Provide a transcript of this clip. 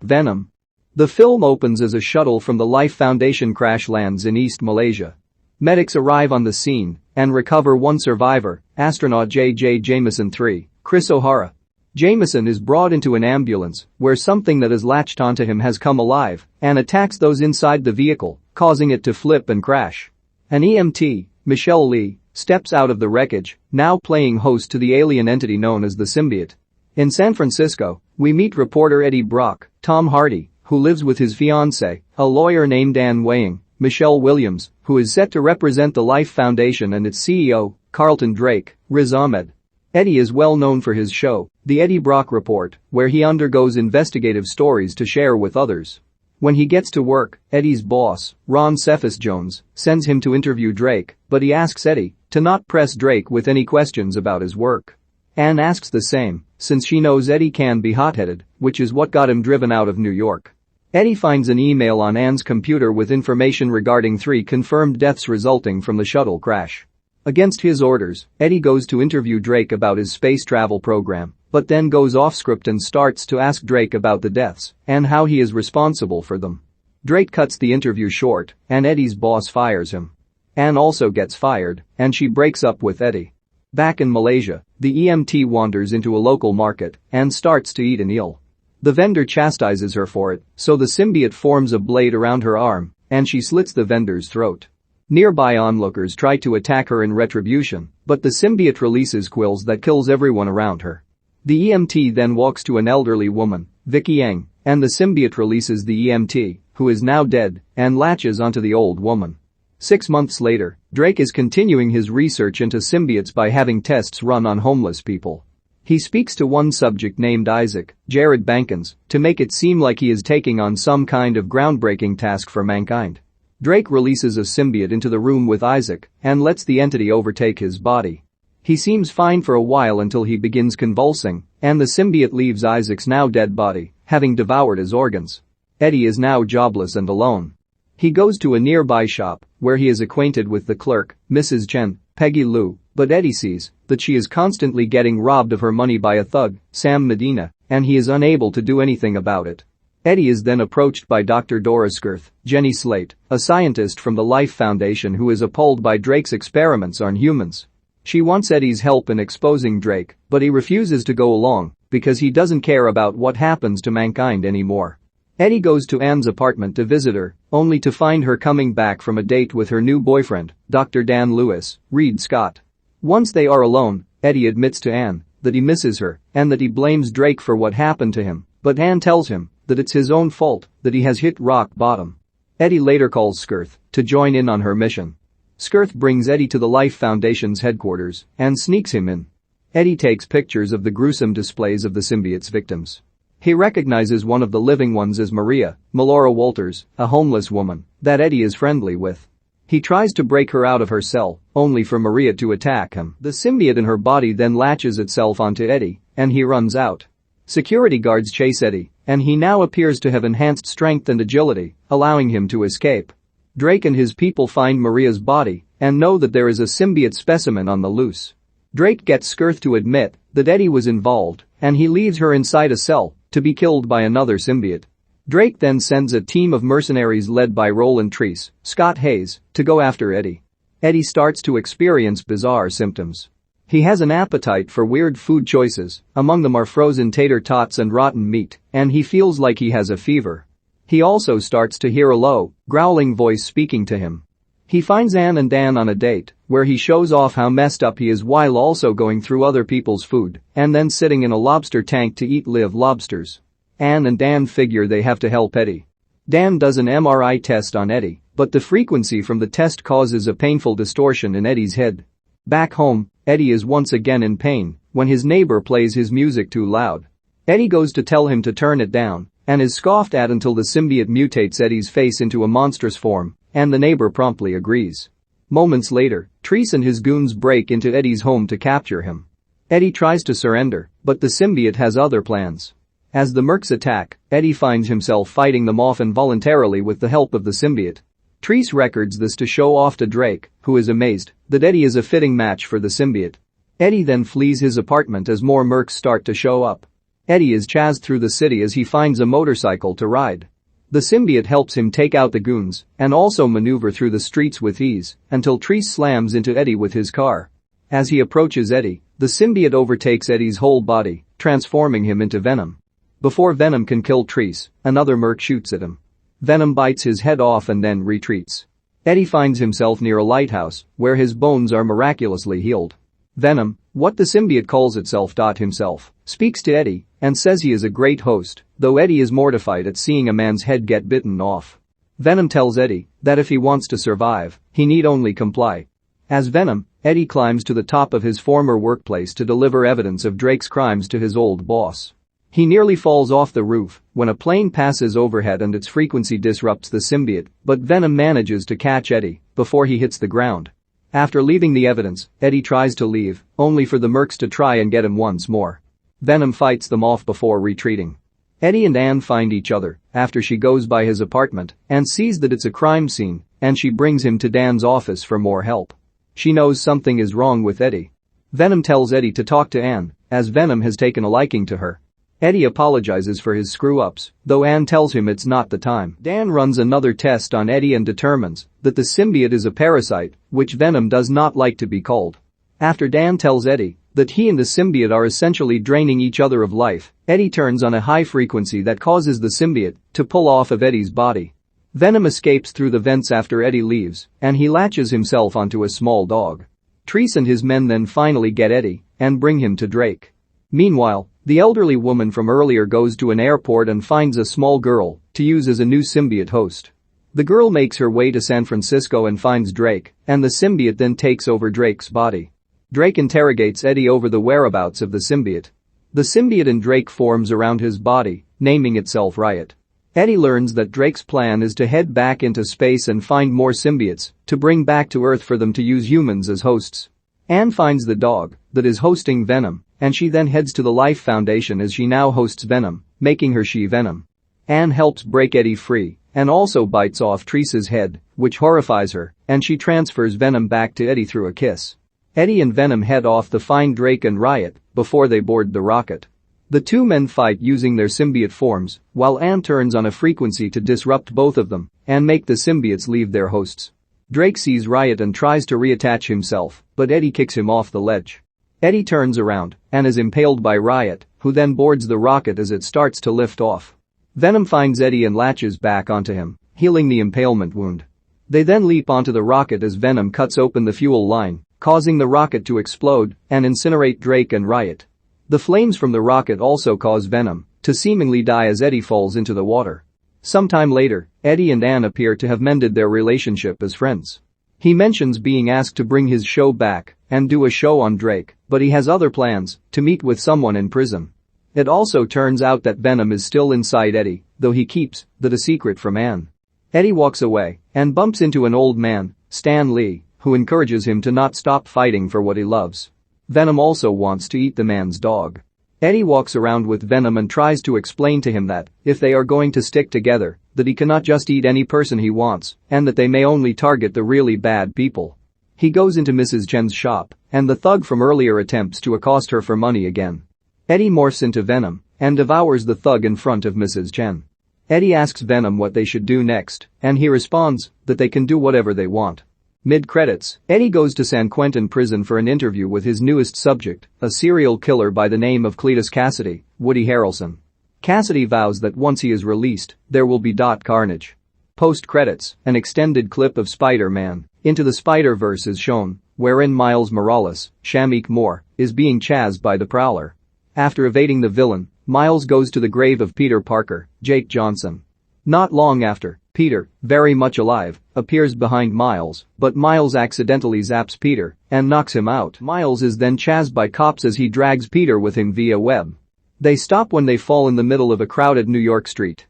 Venom. The film opens as a shuttle from the Life Foundation crash lands in East Malaysia. Medics arrive on the scene and recover one survivor, astronaut J.J. Jameson III, Chris O'Hara. Jameson is brought into an ambulance where something that has latched onto him has come alive and attacks those inside the vehicle, causing it to flip and crash. An EMT, Michelle Lee, steps out of the wreckage, now playing host to the alien entity known as the symbiote. In San Francisco, we meet reporter Eddie Brock, Tom Hardy, who lives with his fiancée, a lawyer named Anne Weighing, Michelle Williams, who is set to represent the Life Foundation and its CEO, Carlton Drake, Riz Ahmed. Eddie is well known for his show, The Eddie Brock Report, where he undergoes investigative stories to share with others. When he gets to work, Eddie's boss, Ron Cephas Jones, sends him to interview Drake, but he asks Eddie to not press Drake with any questions about his work. Anne asks the same, since she knows Eddie can be hot-headed, which is what got him driven out of New York. Eddie finds an email on Anne's computer with information regarding 3 confirmed deaths resulting from the shuttle crash. Against his orders, Eddie goes to interview Drake about his space travel program, but then goes off-script and starts to ask Drake about the deaths and how he is responsible for them. Drake cuts the interview short, and Eddie's boss fires him. Anne also gets fired, and she breaks up with Eddie. Back in Malaysia, the EMT wanders into a local market and starts to eat an eel. The vendor chastises her for it, so the symbiote forms a blade around her arm, and she slits the vendor's throat. Nearby onlookers try to attack her in retribution, but the symbiote releases quills that kills everyone around her. The EMT then walks to an elderly woman, Vicky Eng, and the symbiote releases the EMT, who is now dead, and latches onto the old woman. 6 months later, Drake is continuing his research into symbiotes by having tests run on homeless people. He speaks to one subject named Isaac, Jared Bankins, to make it seem like he is taking on some kind of groundbreaking task for mankind. Drake releases a symbiote into the room with Isaac and lets the entity overtake his body. He seems fine for a while until he begins convulsing, and the symbiote leaves Isaac's now dead body, having devoured his organs. Eddie is now jobless and alone. He goes to a nearby shop, where he is acquainted with the clerk, Mrs. Chen, Peggy Lou, but Eddie sees that she is constantly getting robbed of her money by a thug, Sam Medina, and he is unable to do anything about it. Eddie is then approached by Dr. Dora Skirth, Jenny Slate, a scientist from the Life Foundation who is appalled by Drake's experiments on humans. She wants Eddie's help in exposing Drake, but he refuses to go along because he doesn't care about what happens to mankind anymore. Eddie goes to Anne's apartment to visit her, only to find her coming back from a date with her new boyfriend, Dr. Dan Lewis, Reid Scott. Once they are alone, Eddie admits to Anne that he misses her and that he blames Drake for what happened to him, but Anne tells him that it's his own fault that he has hit rock bottom. Eddie later calls Skirth to join in on her mission. Skirth brings Eddie to the Life Foundation's headquarters and sneaks him in. Eddie takes pictures of the gruesome displays of the symbiote's victims. He recognizes one of the living ones as Maria, Melora Walters, a homeless woman that Eddie is friendly with. He tries to break her out of her cell, only for Maria to attack him. The symbiote in her body then latches itself onto Eddie, and he runs out. Security guards chase Eddie, and he now appears to have enhanced strength and agility, allowing him to escape. Drake and his people find Maria's body and know that there is a symbiote specimen on the loose. Drake gets Skirth to admit that Eddie was involved, and he leaves her inside a cell to be killed by another symbiote. Drake then sends a team of mercenaries led by Roland Treese, Scott Haze, to go after Eddie. Eddie starts to experience bizarre symptoms. He has an appetite for weird food choices, among them are frozen tater tots and rotten meat, and he feels like he has a fever. He also starts to hear a low, growling voice speaking to him. He finds Anne and Dan on a date, where he shows off how messed up he is while also going through other people's food and then sitting in a lobster tank to eat live lobsters. Anne and Dan figure they have to help Eddie. Dan does an MRI test on Eddie, but the frequency from the test causes a painful distortion in Eddie's head. Back home, Eddie is once again in pain when his neighbor plays his music too loud. Eddie goes to tell him to turn it down and is scoffed at until the symbiote mutates Eddie's face into a monstrous form, and the neighbor promptly agrees. Moments later, Treese and his goons break into Eddie's home to capture him. Eddie tries to surrender, but the symbiote has other plans. As the mercs attack, Eddie finds himself fighting them off involuntarily with the help of the symbiote. Treese records this to show off to Drake, who is amazed that Eddie is a fitting match for the symbiote. Eddie then flees his apartment as more mercs start to show up. Eddie is chased through the city as he finds a motorcycle to ride. The symbiote helps him take out the goons and also maneuver through the streets with ease until Treese slams into Eddie with his car. As he approaches Eddie, the symbiote overtakes Eddie's whole body, transforming him into Venom. Before Venom can kill Treese, another merc shoots at him. Venom bites his head off and then retreats. Eddie finds himself near a lighthouse where his bones are miraculously healed. Venom, what the symbiote calls itself himself, speaks to Eddie and says he is a great host, though Eddie is mortified at seeing a man's head get bitten off. Venom tells Eddie that if he wants to survive, he need only comply. As Venom, Eddie climbs to the top of his former workplace to deliver evidence of Drake's crimes to his old boss. He nearly falls off the roof when a plane passes overhead and its frequency disrupts the symbiote, but Venom manages to catch Eddie before he hits the ground. After leaving the evidence, Eddie tries to leave, only for the mercs to try and get him once more. Venom fights them off before retreating. Eddie and Anne find each other after she goes by his apartment and sees that it's a crime scene, and she brings him to Dan's office for more help. She knows something is wrong with Eddie. Venom tells Eddie to talk to Anne, as Venom has taken a liking to her. Eddie apologizes for his screw-ups, though Anne tells him it's not the time. Dan runs another test on Eddie and determines that the symbiote is a parasite, which Venom does not like to be called. After Dan tells Eddie that he and the symbiote are essentially draining each other of life, Eddie turns on a high frequency that causes the symbiote to pull off of Eddie's body. Venom escapes through the vents after Eddie leaves, and he latches himself onto a small dog. Treese and his men then finally get Eddie and bring him to Drake. Meanwhile, the elderly woman from earlier goes to an airport and finds a small girl to use as a new symbiote host. The girl makes her way to San Francisco and finds Drake, and the symbiote then takes over Drake's body. Drake interrogates Eddie over the whereabouts of the symbiote. The symbiote and Drake forms around his body, naming itself Riot. Eddie learns that Drake's plan is to head back into space and find more symbiotes to bring back to Earth for them to use humans as hosts. Anne finds the dog that is hosting Venom, and she then heads to the Life Foundation as she now hosts Venom, making her She-Venom. Anne helps break Eddie free and also bites off Treese's head, which horrifies her, and she transfers Venom back to Eddie through a kiss. Eddie and Venom head off to find Drake and Riot before they board the rocket. The two men fight using their symbiote forms, while Anne turns on a frequency to disrupt both of them and make the symbiotes leave their hosts. Drake sees Riot and tries to reattach himself, but Eddie kicks him off the ledge. Eddie turns around and is impaled by Riot, who then boards the rocket as it starts to lift off. Venom finds Eddie and latches back onto him, healing the impalement wound. They then leap onto the rocket as Venom cuts open the fuel line, causing the rocket to explode and incinerate Drake and Riot. The flames from the rocket also cause Venom to seemingly die as Eddie falls into the water. Sometime later, Eddie and Anne appear to have mended their relationship as friends. He mentions being asked to bring his show back and do a show on Drake, but he has other plans to meet with someone in prison. It also turns out that Venom is still inside Eddie, though he keeps that a secret from Anne. Eddie walks away and bumps into an old man, Stan Lee, who encourages him to not stop fighting for what he loves. Venom also wants to eat the man's dog. Eddie walks around with Venom and tries to explain to him that, if they are going to stick together, that he cannot just eat any person he wants, and that they may only target the really bad people. He goes into Mrs. Chen's shop, and the thug from earlier attempts to accost her for money again. Eddie morphs into Venom and devours the thug in front of Mrs. Chen. Eddie asks Venom what they should do next, and he responds that they can do whatever they want. Mid-credits, Eddie goes to San Quentin prison for an interview with his newest subject, a serial killer by the name of Cletus Cassidy, Woody Harrelson. Cassidy vows that once he is released, there will be carnage. Post-credits, an extended clip of Spider-Man Into the Spider-Verse is shown, wherein Miles Morales, Shamik Moore, is being chased by the Prowler. After evading the villain, Miles goes to the grave of Peter Parker, Jake Johnson. Not long after, Peter, very much alive, appears behind Miles, but Miles accidentally zaps Peter and knocks him out. Miles is then chased by cops as he drags Peter with him via web. They stop when they fall in the middle of a crowded New York street.